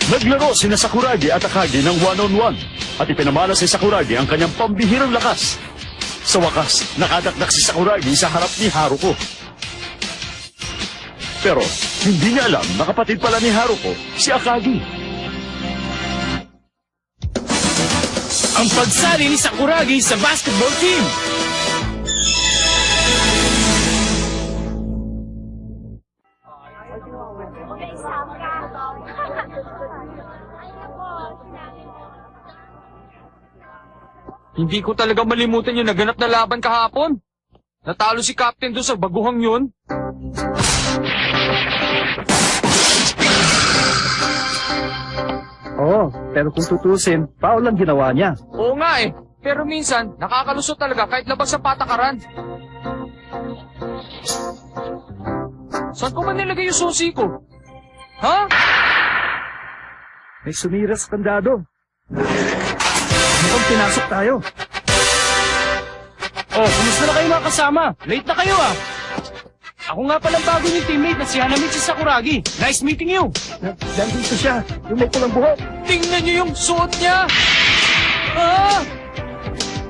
Naglaro sina Sakuragi at Akagi ng one-on-one at ipinamana si Sakuragi ang kanyang pambihirang lakas. Sa wakas, nakadakdak si Sakuragi sa harap ni Haruko. Pero hindi niya alam na kapatid pala ni Haruko si Akagi. Ang pagsali ni Sakuragi sa basketball team. Hindi ko talaga malimutan yung naganap na laban kahapon. Natalo si Captain doon sa baguhang yun. Oo, pero kung tutusin, foul lang ginawa niya. Oo nga eh. Pero minsan, nakakalusot talaga kahit labag sa patakaran. Saan ko man nilagay yung susi ko? Ha? May sumira sa kandado. Mukhang pinasok tayo. Oh, kumusta na kayo mga kasama? Late na kayo ah. Ako nga palang bago yung teammate na si Hanamichi Sakuragi. Nice meeting you. Nandito siya, yung may pulang buhok. Tingnan niyo yung suot niya! Ah!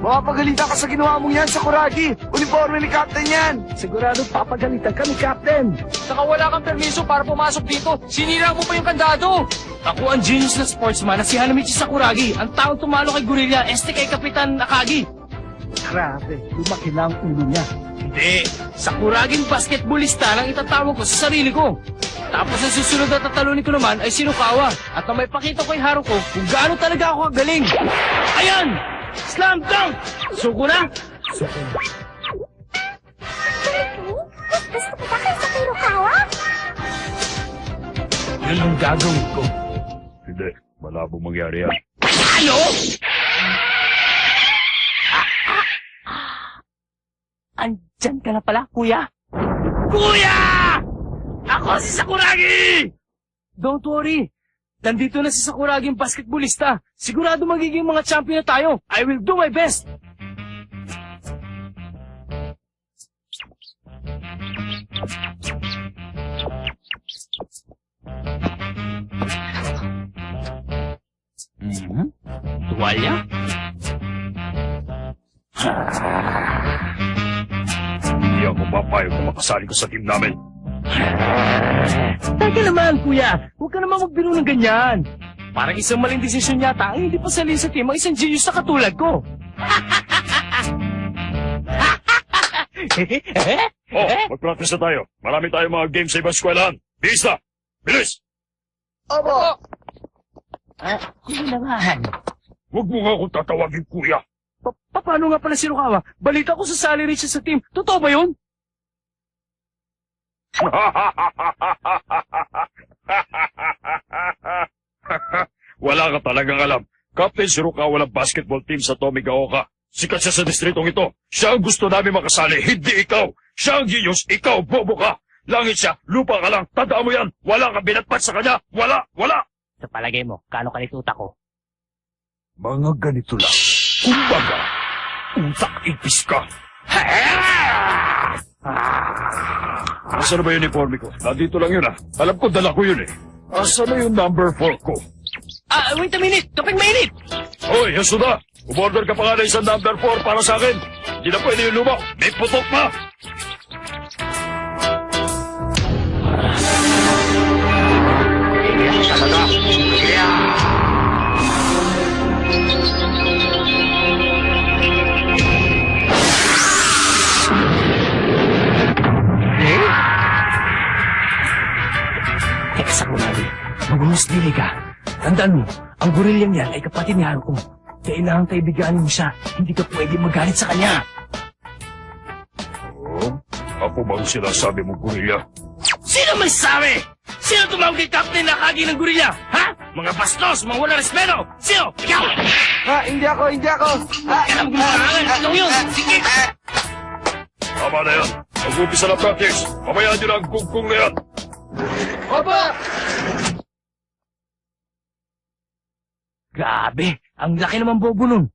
Mapagalitan ka sa ginawa mong yan, Sakuragi. Uniforme ni Captain yan. Sigurado papagalitan ka ni Captain. Saka wala kang permiso para pumasok dito. Sinira mo pa yung kandado. Ako ang genius na sportsman na si Hanamichi Sakuragi. Ang taong tumalo kay Gorilla, kay Kapitan Akagi. Grabe, lumaki na ang ulo niya. Hindi. Sakuraging basketballista lang itatawag ko sa sarili ko. Tapos ang susunod na tatalunin ko naman ay si Rukawa. At na may pakita ko kay Haruko kung gaano talaga ako kagaling. Ayan! Slam dunk! Suko na? Suko na. Gusto kita kaysa kay Rukawa? Yun ang gagawin ko. Hindi, malabong mangyari yan. Ano? Andyan ka na pala, kuya? Kuya! Ako si Sakuragi! Don't worry. Nandito na si Sakuragi yung basketballista. Sigurado magiging mga champion na tayo. I will do my best. Tuwalya? Hindi ako papayag na makasali ko sa team namin. Teka naman, kuya. Huwag ka naman magbiro ng ganyan. Parang isang maling desisyon yata ang hindi pasali sa team ang isang genius na katulad ko. Oh, mag-practice na tayo. Marami tayong mga games sa ibang eskwelahan. Bilis na! Bilis! Opo! Kuya naman. Huwag mo nga akong tatawagin, kuya. Paano nga pala si Rukawa? Balita ko sa salary siya sa team. Totoo ba yun? Wala ka talagang alam. Captain si Rukawa ng basketball team sa Tomigaoka. Sikat siya sa distritong ito. Siya ang gusto namin makasali, hindi ikaw. Siya ang genius, ikaw, bobo ka. Langit siya, lupa ka lang. Tandaan mo yan. Wala kang binatpat sa kanya. Wala, wala. Sa palagay mo, kano kalituta ko? Mga ganito lang. Kumbaga, utak ipis ka. Asa na ba yung uniforme ko? Nandito lang yun ah. Alam ko dala ko yun eh. Asa na yung number 4 ko? Wait a minute! Kapag mainit! Hoy, Yasuda! Umorder ka pa nga na isang number 4 para sa akin. Hindi na pwede yung luma. May putok pa! Teka, Sakuragi. Mag-umusdili ka. Tandaan mo, ang gorilyang yan ay kapatid ni Haruko. Kailangan kaibiganin mo siya. Hindi ka pwede magalit sa kanya. Oh, ako bang sinasabi mo, gorilla? Sino may sabi? Sino tumawag kay Captain Akagi ng gorilla? Ha? Mga bastos, mga wala respeto! Sino? Ikaw! Hindi ako. Alam mo marangan, ikaw yun! Sige! Tama na yan. Mag-upisa na practice. Pabayaan nyo na ang kungkung na yan. Opo! Grabe, ang laki naman bobo nun.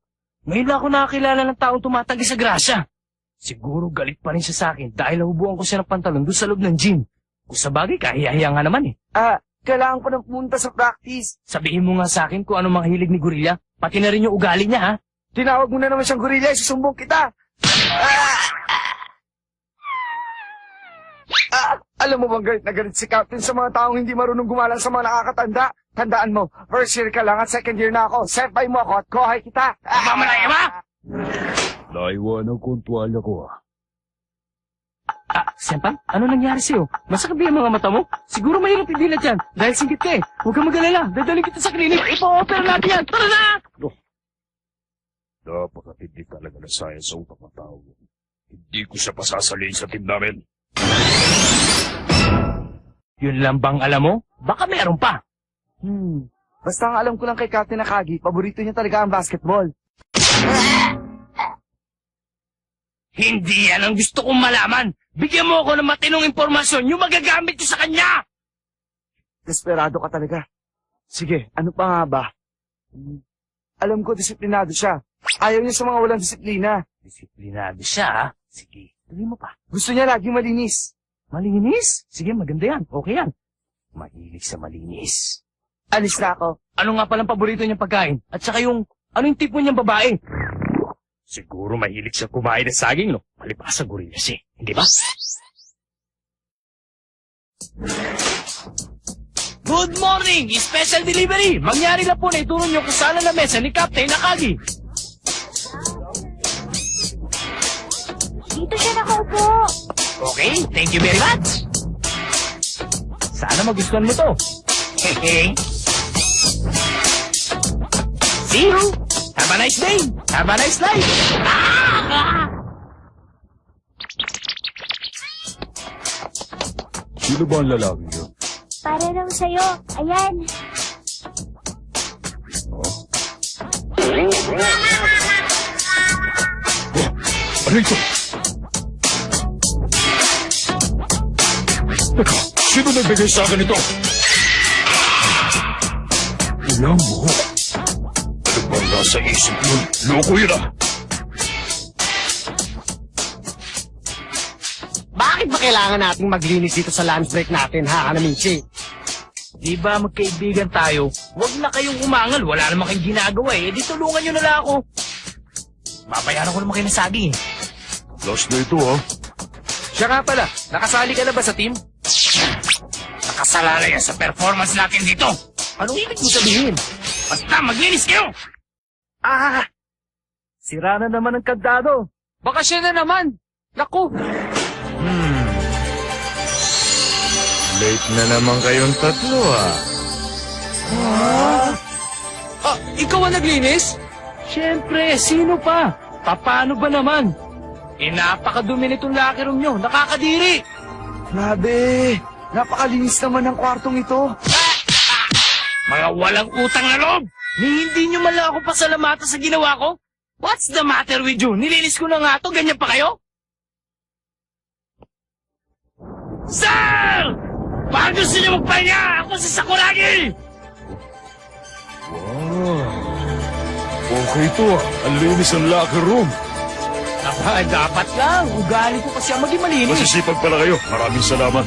Ngayon lang ako nakakilala ng taong tumatanggi sa grasya. Siguro galit pa rin siya sa akin dahil nahubuan ko siya ng pantalon doon sa loob ng gym. Kung sa bagay, kahiyahiya nga naman eh. Kailangan ko nang pumunta sa practice. Sabihin mo nga sa akin kung ano mga hilig ni Gorilla. Pati na rin yung ugali niya, ha? Tinawag mo na naman siyang gorilla, susumbong kita. Alam mo bang galit na galit si Captain sa mga taong hindi marunong gumalang sa mga nakakatanda? Tandaan mo, first year ka lang at second year na ako. Senpai mo ako at kohay kita. Mamalaya ba? Naiwanan ko ang tuwalya ko, Senpai, ano nangyari sa'yo? Masakit ba yung mga mata mo? Siguro mahirap hindi na dyan. Dahil singkit ka eh. Huwag kang mag-alala. Dadaling kita sa klinik. Ipo-opera natin yan. Tara na! Napakatindi talaga ng science sa utak ng tao. Hindi ko siya pasasaliin sa team namin. Yun lang bang alam mo? Baka meron pa. Basta ang alam ko lang kay Captain Nakagi, paborito niya talaga ang basketball. Hindi yan ang gusto kong malaman. Bigyan mo ako ng matinong impormasyon yung magagamit ko sa kanya. Desperado ka talaga. Sige, ano pa nga ba? Alam ko disiplinado siya. Ayaw niya sa mga walang disiplina. Disiplinado siya, ha? Sige, tuloy mo pa. Gusto niya laging malinis. Malinis? Sige, maganda yan. Okay yan. Mahilig sa malinis. Alis na ako. Ano nga palang paborito niyang pagkain? At saka yung, ano yung tipo niyang babae? Siguro mahilig siya kumain ng saging, no? Palibasa gorilla siya, hindi ba? Good morning! Special delivery! Mangyari lang po na ituro niyo kung saan na mesa ni Captain Nakagi. Dito siya nakaupo. Okay, thank you very much. Sana magustuhan mo to. Hehe. See you. Have a nice day. Have a nice life. Sino ba ang lalaki yun? Para lang sa'yo. Ayan. Ano ito? Teka, sino nagbigay sa akin ito? Walang buhok. Ano bang nasa isip mo? Loko yun ah! Bakit ba kailangan nating maglinis dito sa lunch break natin, ha, Kanamichi? Di ba magkaibigan tayo? Huwag na kayong umangal. Wala naman kayong ginagawa eh. Di tulungan nyo na lang ako. Babayaran ko naman kayo ng saging eh. Last na ito ah. Siya nga pala, nakasali ka na ba sa team? Nakasalala yan sa performance natin dito. Anong ibig mo sabihin? Basta maglinis kayo! Sira na naman ang kandado. Baka siya na naman. Naku, Late na naman kayong tatlo ah. ikaw ang naglinis? Siyempre, sino pa? Paano ba naman? Napakadumi nitong locker room nyo. Nakakadiri! Grabe. Napakalinis naman ng kwartong ito. Mga walang utang na loob! Ni hindi nyo man lang ako pasalamatan sa ginawa ko? What's the matter with you? Nilinis ko na nga to, ganyan pa kayo? Sir! Bakit gusto nyo magpahinga? Ako si Sakuragi! Wow. Okay ito ah. Ang linis ang locker room. Dapat lang. Ugali ko kasi ang maging malinis. Masisipag pala kayo. Maraming salamat.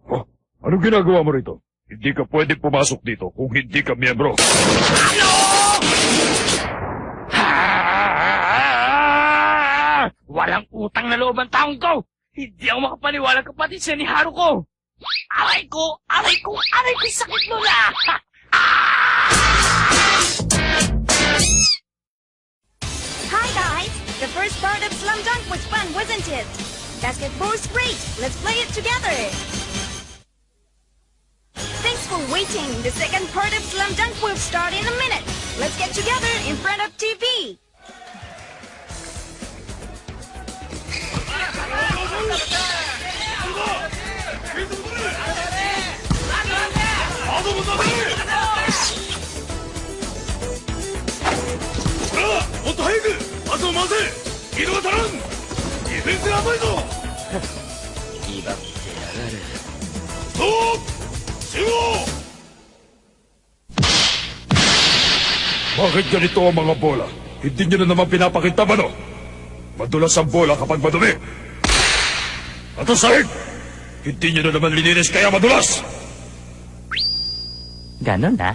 Oh, anong ginagawa mo rito? Hindi ka pwede pumasok dito kung hindi ka miyembro. Ano? Walang utang na loob ang taong ko. Hindi ako makapaniwala kapatid siya ni Haruko. Aray ko, sakit nun ah! Hi guys! The first part of Slam Dunk was fun, wasn't it? Basketball's great! Let's play it together! Thanks for waiting! The second part of Slam Dunk will start in a minute! Let's get together in front of TV! Bakit ganito ang mga bola? Hindi nyo na naman pinapakita ba no? Madulas ang bola kapag madumi. At ang sahig! Hindi nyo na naman lininis kaya madulas! Ganon na.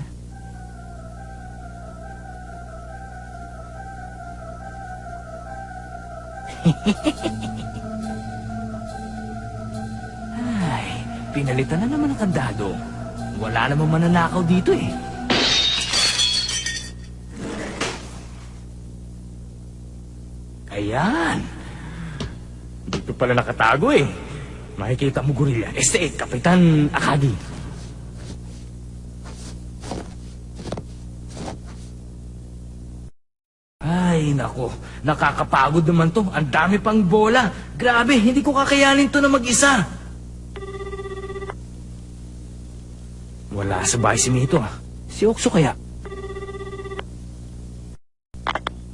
Ay, pinalitan na naman ang kandado. Wala namang mananakaw dito eh. Ayan. Dito pala nakatago eh. Makikita mo gorilla. Kapitan Akagi. Ay, nako. Nakakapagod naman to. Ang dami pang bola. Grabe, hindi ko kakayanin to na mag-isa. Wala sa bahay si Mito ah. Si Okso kaya?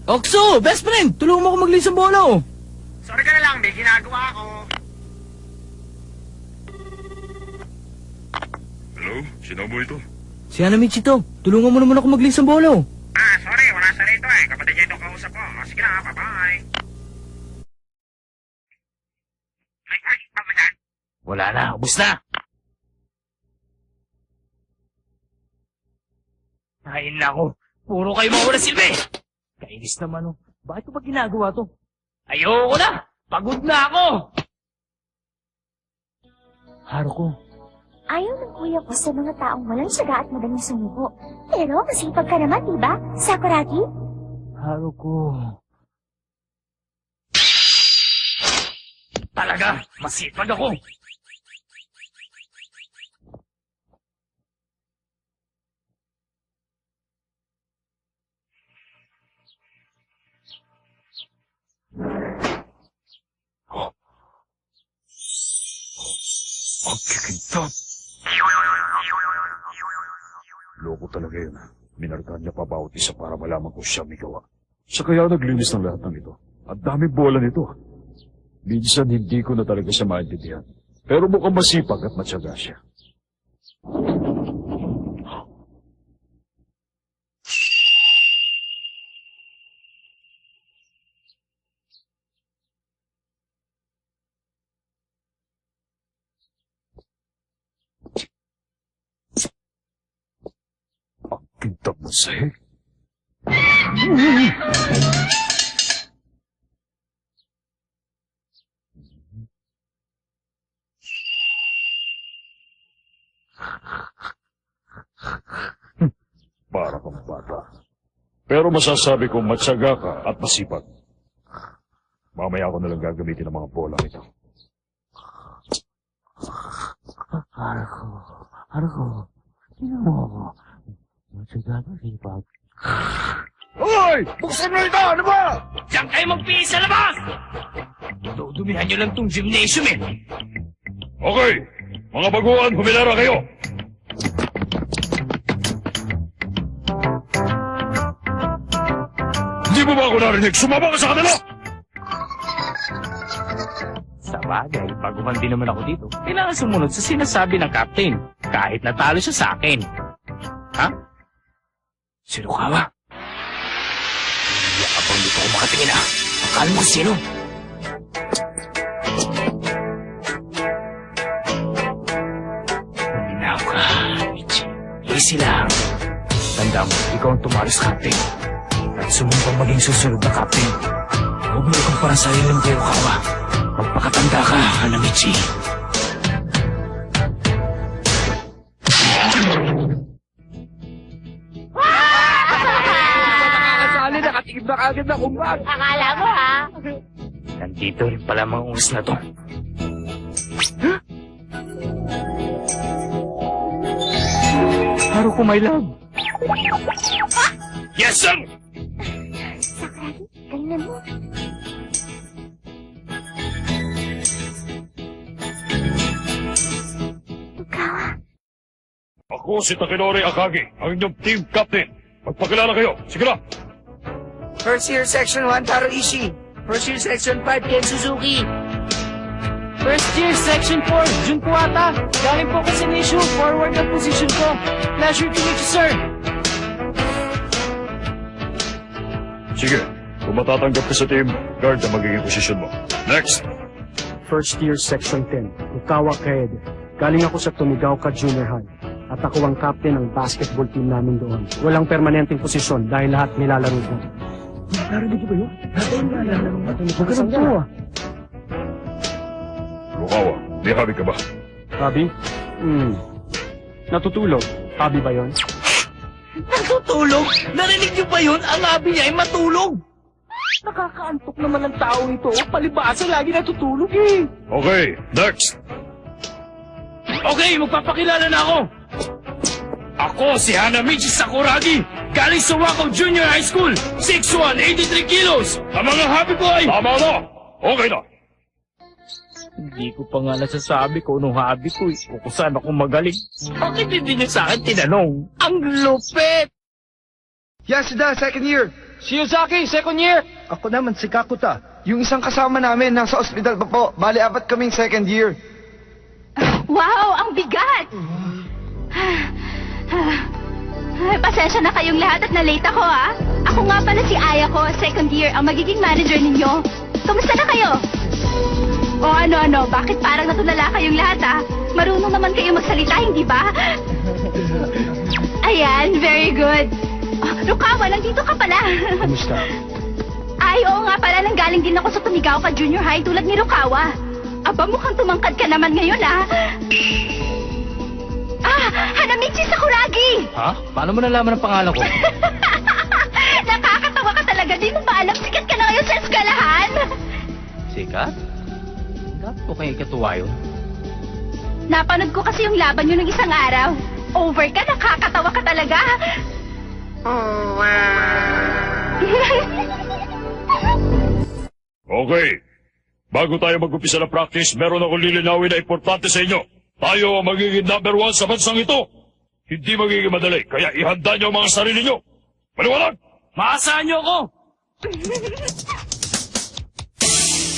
Okso! Best friend! Tulungan mo ako maglinis ng bola oh. Sorry ka na lang, may ginagawa ako. Hello? Sino mo ito? Si Anamichi to. Tulungan mo naman ako maglinis ng bola oh. Ah, sorry, wala sa rito eh. Kapatid niya itong kausap ko. O, sige na, bye-bye. Ay, bye-bye. Wala na, ubus na. Ay, nako. Puro kayo mga wala silbi. Kainis naman oh. Bakit ko ba ginagawa to? Ayoko na! Pagod na ako! Haruko, Ayaw ng kuya ko sa mga taong walang syaga at madaling sumuko. Pero masipag ka naman, diba, Sakuragi? Haruko. Talaga, masipag ako. Ang kikintab! Loko talaga yun. Minarkahan niya pa bawat isa para malaman ko siya may gawa. Siya kaya naglinis ng lahat ng ito. Ang daming bola nito. Minsan hindi ko na talaga siya maintindihan. Pero mukhang masipag at matyaga siya. Ang kintab ng sahig. Para kang bata. Pero masasabi kong matyaga ka at masipag. Mamaya ako nalang gagamitin ng mga bola ito. Haruko. Sino mo ako? Matyaga ba sipag? Hoy! Buksan mo ito! Ano ba? Diyan kayo magpihis sa labas! Dudumihan nyo lang tong gymnasium eh. Okay! Mga baguhan, humilara kayo! Hindi mo ba ako narinig? Sumama ka sa kanila! Sa bagay, baguhan din naman ako dito. Kailangan sumunod sa sinasabi ng captain. Kahit natalo siya sa akin. Ha? Sirukawa? Yakabang dito ko makatingin ah. Akala mo sino? Huminaw ka, Michi. Easy lang. Tanda mo, ikaw ang tumalo sa captain. At sumumpang maging susunod na captain. Huwag mo ikong parang sariling Sirukawa. Magpakatanda ka, Hanamichi. Nakakasali, nakatigib na kagad na kumbag. Akala mo, ha? Nandito rin pala mga ungas na to. Haruko, my love. Yes, sir! Sakuragi, galingan mo. Tukawa. Ako si Takenori Akagi, ang inyong team captain. Magpakilala kayo. Sige na! First year section 1, Taro Ishii. First year section 5, Ken Suzuki. First year, section 4, Jun Kuwata. Galing po kasi ni Nishu, forward ang position ko. Pleasure to meet you, sir. Sige, kung matatanggap ka sa team, guard ang magiging posisyon mo. Next! First Year Section 10, Ukawa Kaede. Galing ako sa Tomigaoka Junior High. At ako ang captain ng basketball team namin doon. Walang permanenteng posisyon dahil lahat nilalaro ko. Narinig niyo ba yun? Lahat ay nilalaro ko. Huwag ka nang tuwa. Rukawa, may habi ka ba? Habi? Natutulog. Habi ba yon? Natutulog? Narinig niyo ba yun? Ang abi niya ay matulog. Nakakaantok naman ang tao ito. Palibasa lagi natutulog eh. Okay, next. Okay, magpapakilala na ako. Ako si Hanamichi Sakuragi, galing sa Wako Junior High School, 6'1", 83 kilos. Ang mga habi ko ay... Tama na! Okay na! Hindi ko pa nga nasasabi kung anong habi ko eh. O kung saan ako magaling. Bakit hindi niyo sa akin tinanong? Ang lupit! Yasuda, second year. Shiyosaki, second year! Ako naman si Kakuta. Yung isang kasama namin nasa ospital pa po. Bali, 4 kaming second year. Wow, ang bigat! Ay, pasensya na kayong lahat at na-late ako, ah. Ako nga pala si Aya ko, second year, ang magiging manager ninyo. Kamusta na kayo? O ano, bakit parang natulala kayong lahat, ah? Marunong naman kayo magsalita, hindi ba? Ayan, very good. Oh, Rukawa, nandito ka pala. Kamusta? Ay, oo nga pala, nanggaling din ako sa Tomigaoka Junior High tulad ni Rukawa. Aba, mukhang tumangkad ka naman ngayon, ah. Hanamichi Sakuragi! Ha? Paano mo nalaman ang pangalan ko? Nakakatawa ka talaga. Di mo ba alam? Sikat ka na ngayon sa eskwelahan. Sikat? Dapat ko kayo ikatuwa yun. Napanood ko kasi yung laban nyo ng isang araw. Over ka, nakakatawa ka talaga. Okay. Bago tayo mag-umpisa ng practice, meron akong lilinawin na importante sa inyo. Tayo ang magiging number 1 sa bansang ito. Hindi magiging madali, kaya ihanda niyo ang mga sarili niyo. Paliwanag! Maasahan niyo ako!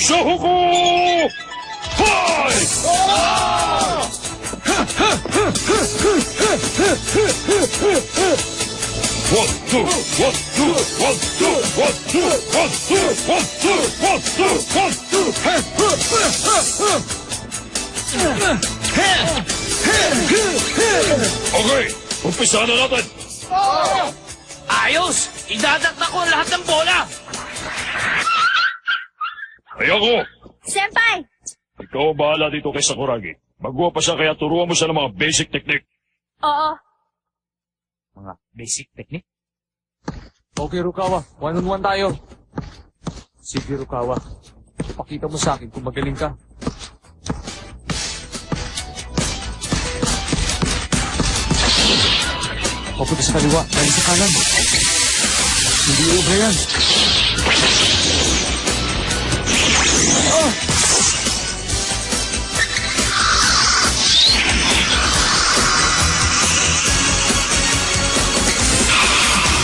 Shohoku! Fight! One, two, one, two, one, two, one, two, one, two, one, two, one, two, one, two. Okay, umpisa na natin. Ayos! Idadakta ko ang lahat ng bola! Ay ako, Senpai! ikaw ang bahala dito kay Sakuragi. Baguha pa siya kaya turuan mo siya ng mga basic technique. Oo. Mga basic technique? Okay, Rukawa. 1-on-1 tayo. Sige, Rukawa. Pakita mo sa akin kung magaling ka. Papunta sa kaliwa, dahil sa kanan. Hindi obra yan.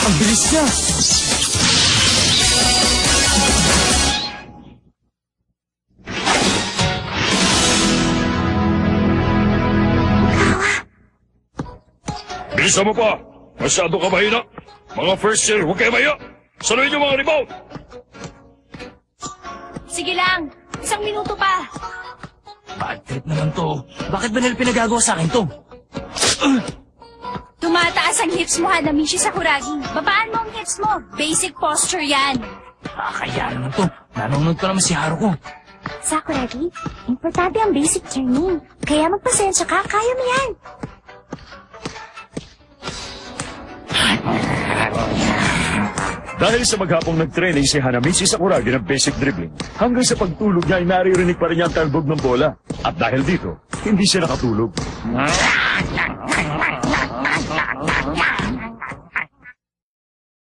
Ang bilis niya! Bilisan mo pa! Masyado ka mahina! Mga first year, huwag kayo maya! Saluhin niyo mga rebound! Sige lang. 1 minuto pa. Bad trip naman to. Bakit ba nila pinagagawa sa akin to? Tumataas ang hips mo, Hanamichi Sakuragi. Babaan mo ang hips mo. Basic posture yan. Kaya naman to. Nanonood ko naman si Haruko. Sakuragi, importante ang basic training. Kaya magpasensya ka, kaya mo yan. Dahil sa maghapong nag-training si Hanamichi Sakuragi ng basic dribbling, hanggang sa pagtulog niya ay naririnig pa rin niya ang talbog ng bola. At dahil dito, hindi siya nakatulog.